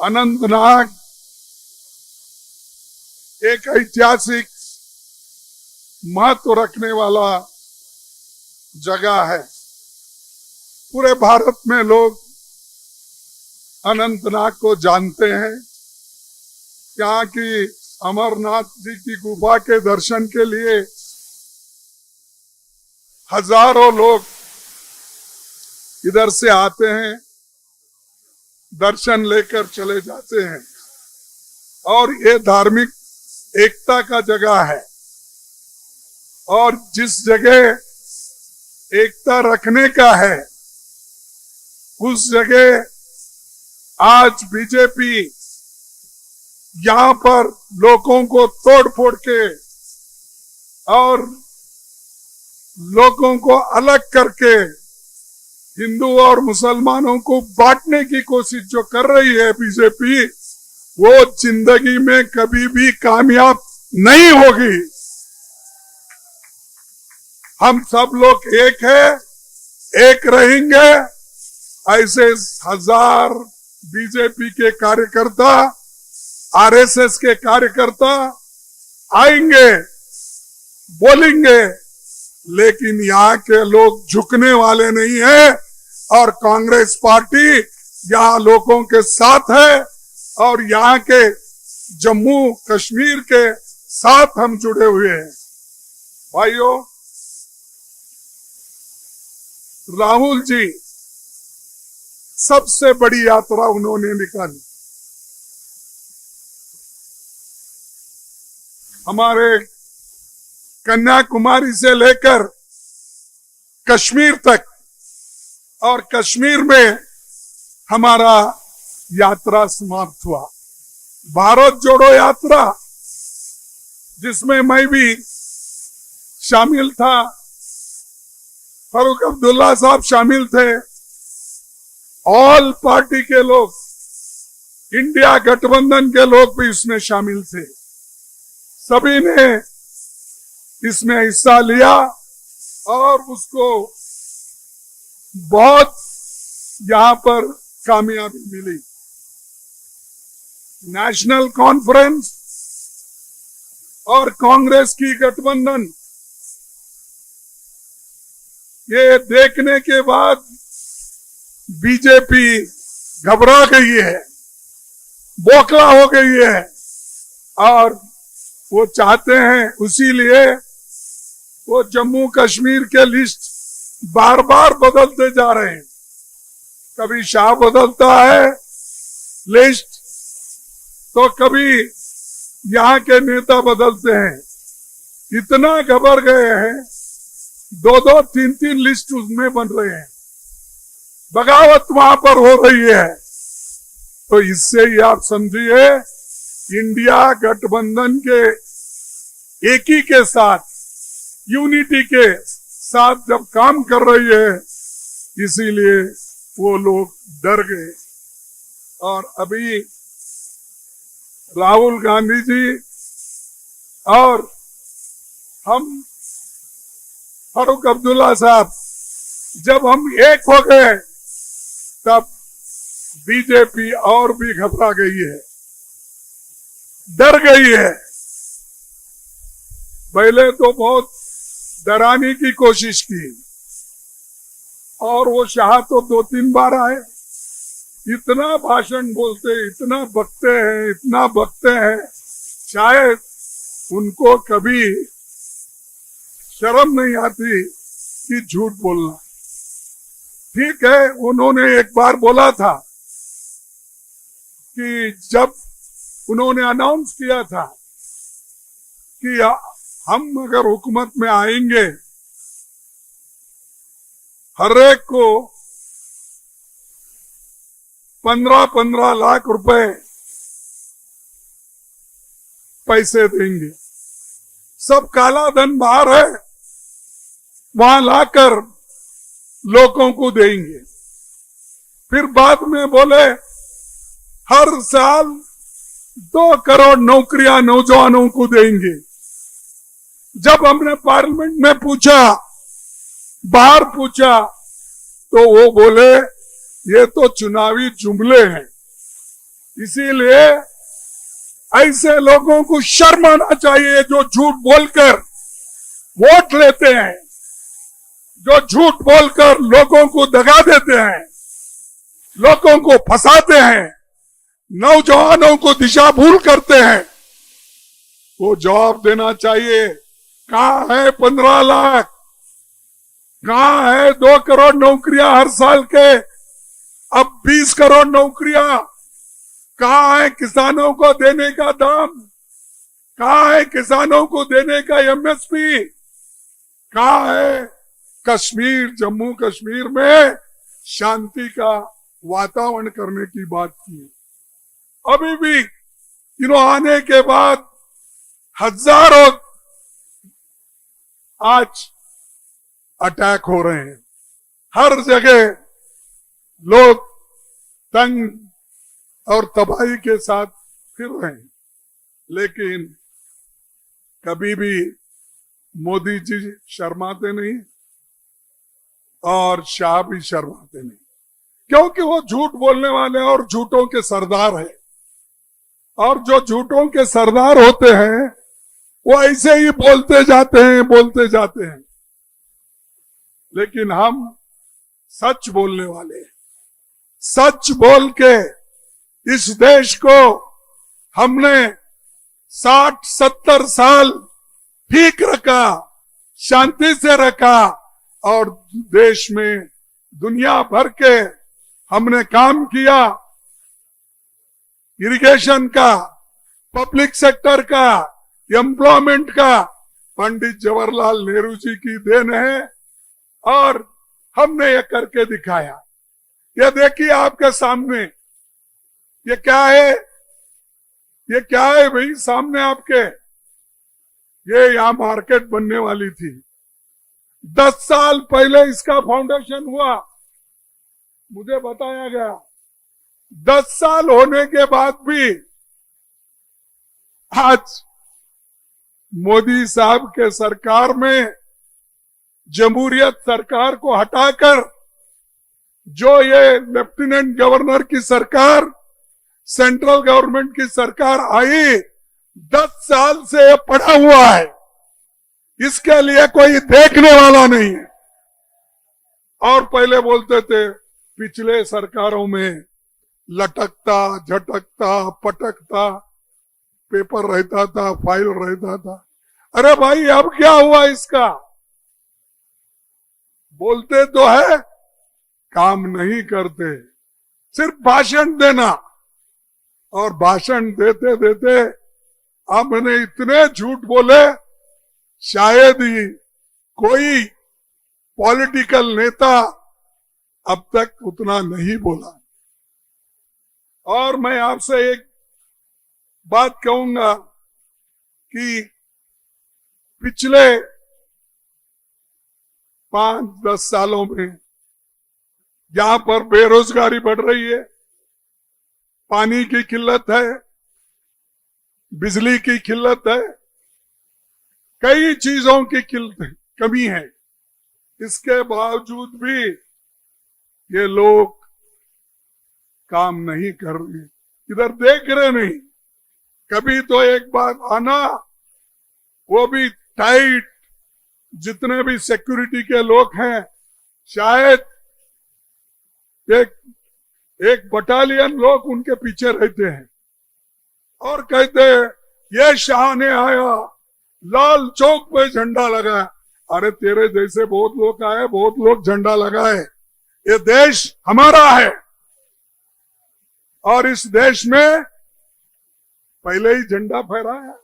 अनंतनाग एक ऐतिहासिक महत्व रखने वाला जगह है। पूरे भारत में लोग अनंतनाग को जानते हैं। यहाँ की अमरनाथ जी की गुफा के दर्शन के लिए हजारों लोग इधर से आते हैं, दर्शन लेकर चले जाते हैं और ये धार्मिक एकता का जगह है। और जिस जगह एकता रखने का है उस जगह आज बीजेपी यहाँ पर लोगों को तोड़ फोड़ के और लोगों को अलग करके हिंदू और मुसलमानों को बांटने की कोशिश जो कर रही है बीजेपी, वो जिंदगी में कभी भी कामयाब नहीं होगी। हम सब लोग एक है, एक रहेंगे। ऐसे हजार बीजेपी के कार्यकर्ता, आरएसएस के कार्यकर्ता आएंगे, बोलेंगे, लेकिन यहाँ के लोग झुकने वाले नहीं है। और कांग्रेस पार्टी यहाँ लोगों के साथ है और यहाँ के जम्मू कश्मीर के साथ हम जुड़े हुए हैं। भाइयों, राहुल जी सबसे बड़ी यात्रा उन्होंने निकाली। हमारे कन्याकुमारी से लेकर कश्मीर तक, और कश्मीर में हमारा यात्रा समाप्त हुआ। भारत जोड़ो यात्रा, जिसमें मैं भी शामिल था, फारूक अब्दुल्ला साहब शामिल थे, ऑल पार्टी के लोग, इंडिया गठबंधन के लोग भी इसमें शामिल थे। सभी ने इसमें हिस्सा लिया और उसको बहुत यहाँ पर कामयाबी मिली। नेशनल कॉन्फ्रेंस और कांग्रेस की गठबंधन, ये देखने के बाद बीजेपी घबरा गई है, बौखला हो गई है और वो चाहते हैं, इसीलिए वो जम्मू कश्मीर के लिस्ट बार बार बदलते जा रहे हैं। कभी शाह बदलता है लिस्ट, तो कभी यहाँ के नेता बदलते हैं। इतना घबर गए हैं, दो दो तीन तीन लिस्ट उसमें बन रहे हैं, बगावत वहां पर हो रही है। तो इससे ही आप समझिए, इंडिया गठबंधन के एक ही के साथ, यूनिटी के साथ जब काम कर रही है, इसीलिए वो लोग डर गए। और अभी राहुल गांधी जी और हम फारूक अब्दुल्ला साहब, जब हम एक हो गए, तब बीजेपी और भी घबरा गई है, डर गई है। पहले तो बहुत डराने की कोशिश की और वो शाह तो 2-3 बार आए, इतना भाषण बोलते, इतना बकते हैं, शायद उनको कभी शर्म नहीं आती कि झूठ बोलना। ठीक है, उन्होंने एक बार बोला था कि जब उन्होंने अनाउंस किया था कि हम अगर हुकूमत में आएंगे, हर एक को 15-15 लाख रुपए पैसे देंगे, सब काला धन बाहर है, वहां लाकर लोगों को देंगे। फिर बाद में बोले हर साल 2 करोड़ नौकरियां नौजवानों को देंगे। जब हमने पार्लियामेंट में पूछा, बाहर पूछा, तो वो बोले ये तो चुनावी जुमले हैं, इसीलिए ऐसे लोगों को शर्म आना चाहिए जो झूठ बोलकर वोट लेते हैं, जो झूठ बोलकर लोगों को दगा देते हैं, लोगों को फंसाते हैं, नौजवानों को दिशा भूल करते हैं। वो जवाब देना चाहिए। कहां है 15 लाख, कहां है 2 करोड़ नौकरियां हर साल के, अब 20 करोड़ नौकरियां, कहां है किसानों को देने का दाम, कहां है किसानों को देने का एमएसपी, कहां है कश्मीर, जम्मू कश्मीर में शांति का वातावरण करने की बात की। अभी भी इन्हों आने के बाद हजारों आज अटैक हो रहे हैं, हर जगह लोग तंग और तबाही के साथ फिर रहे हैं। लेकिन कभी भी मोदी जी शर्माते नहीं और शाह भी शर्माते नहीं, क्योंकि वो झूठ बोलने वाले और झूठों के सरदार है। और जो झूठों के सरदार होते हैं वो ऐसे ही बोलते जाते हैं। लेकिन हम सच बोलने वाले हैं। सच बोल के इस देश को हमने 60-70 साल ठीक रखा, शांति से रखा, और देश में दुनिया भर के हमने काम किया। इरिगेशन का, पब्लिक सेक्टर का, एम्प्लॉयमेंट का पंडित जवाहरलाल नेहरू जी की देन है और हमने ये करके दिखाया। ये देखिए आपके सामने, ये क्या है, ये क्या है भाई सामने आपके, ये यहां मार्केट बनने वाली थी। 10 साल पहले इसका फाउंडेशन हुआ, मुझे बताया गया। 10 साल होने के बाद भी आज मोदी साहब के सरकार में जमहूरियत सरकार को हटाकर जो ये लेफ्टिनेंट गवर्नर की सरकार, सेंट्रल गवर्नमेंट की सरकार आई, 10 साल से ये पड़ा हुआ है। इसके लिए कोई देखने वाला नहीं है। और पहले बोलते थे पिछले सरकारों में लटकता, झटकता, पटकता पेपर रहता था, फाइल रहता था। अरे भाई अब क्या हुआ इसका? बोलते तो है, काम नहीं करते, सिर्फ भाषण देना। और भाषण देते देते आपने इतने झूठ बोले, शायद ही कोई पॉलिटिकल नेता अब तक उतना नहीं बोला। और मैं आपसे एक बात कहूंगा कि पिछले 5-10 सालों में जहां पर बेरोजगारी बढ़ रही है, पानी की किल्लत है, बिजली की किल्लत है, कई चीजों की कमी है, इसके बावजूद भी ये लोग काम नहीं कर रहे, इधर देख रहे नहीं। कभी तो एक बार आना, वो भी टाइट, जितने भी सिक्योरिटी के लोग हैं शायद एक बटालियन लोग उनके पीछे रहते हैं और कहते हैं ये शाह ने आया, लाल चौक पे झंडा लगाया। अरे तेरे जैसे बहुत लोग आए, बहुत लोग झंडा लगाए। ये देश हमारा है और इस देश में पहले ही झंडा फहराया।